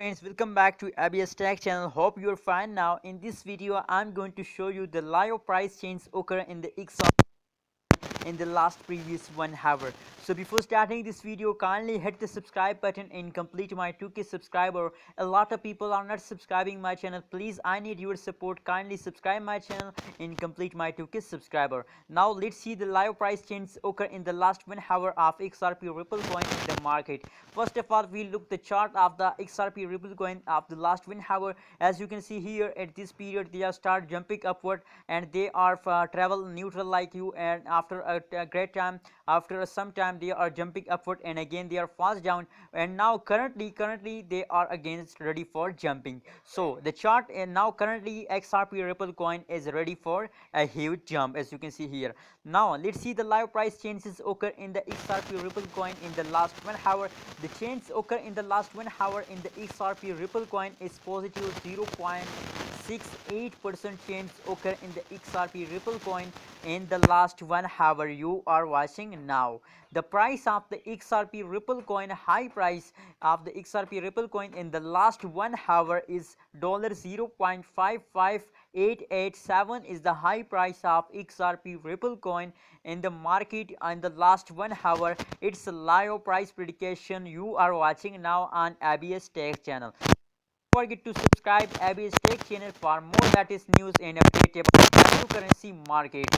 Friends, welcome back to ABS Tech channel. Hope you're fine. Now in this video I'm going to show you the live price change occur in the XRP in the last previous 1 hour. So before starting this video, kindly hit the subscribe button and complete my 2k subscriber. A lot of people are not subscribing my channel. Please, I need your support. Kindly subscribe my channel and complete my 2k subscriber. Now let's see the live price change occur in the last 1 hour of XRP Ripple coin in the market. First of all, we look the chart of the XRP Ripple coin of the last 1 hour. As you can see here, at this period they are start jumping upward and they are travel neutral like you, and after a great time, after some time they are jumping upward and again they are fast down, and now currently they are again ready for jumping. So the chart, and now currently XRP Ripple coin is ready for a huge jump, as you can see here. Now let's see the live price changes occur in the XRP Ripple coin in the last 1 hour. The change occur in the last 1 hour in the XRP Ripple coin is positive 0.68% change occur in the XRP Ripple coin in the last 1 hour you are watching now. The price of the XRP Ripple coin, high price of the XRP Ripple coin in the last 1 hour is $0.558887 is the high price of XRP Ripple coin in the market in the last 1 hour. It's a live price prediction you are watching now on ABS Tech channel. Don't forget to subscribe ABS Tech channel for more latest news and update about cryptocurrency market.